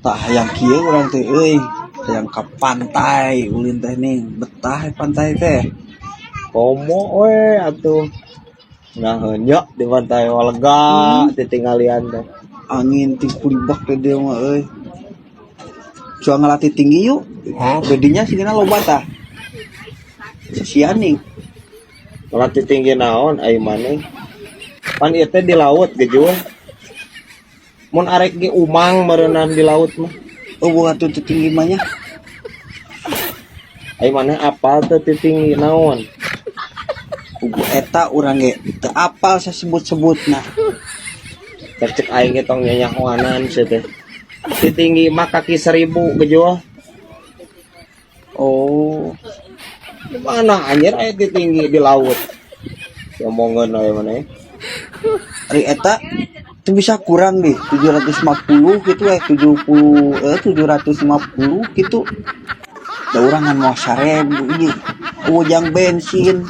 Tak hayang kieu urang teh euy, hayang ka pantai ulin teh ning, betah pantai teh. Komo we atuh. Nah, nya di pantai lega ditinggalian teh. Angin ti kulibak teh dia mah euy. Coba ngelatih tinggi yuk. Gedinya sigana loba tah. Sesianing. Melatih tinggi naon ai maneh. Pan ieu teh di laut gejuh. Mun arek ge umang meureunan di laut mah. Oh buat tuh tinggi mah nya. Ai maneh apal teh tinggi naon? Kubu eta urang ge teu apal sasebut-sebutna. Cek aing ge tong nyanyahoanan sia teh. Tinggi mah kaki 1000 gejuh. Oh, Di mana anjir aya tinggi di laut. Omongeun aya maneh. ari eta teu bisa kurang deh 750 gitu 750 gitu. Da urang ngan moal 1000 ieu. Ujang bensin.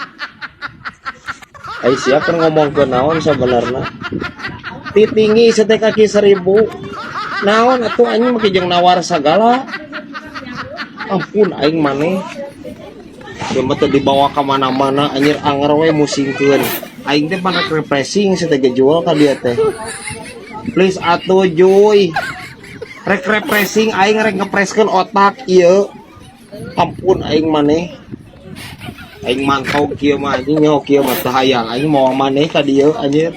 Ai sia keur ngomongkeun naon sabenerna. Tinggi teh kaki 1000. Naon atuh anjing make jeung nawar sagala. Ampun aing maneh. Ieu mah teh dibawa ka mana-mana anjir anger we musingkeun. Aing teh panak refreshing satege jual ka dia teh. Please atuh Juy. Rek refreshing aing rek ngepreskeun otak ieu. Ampun aing maneh. Aing mantau kieu mah anjing nyaho kieu mah teu hayang aing moal maneh ka dieu anjir.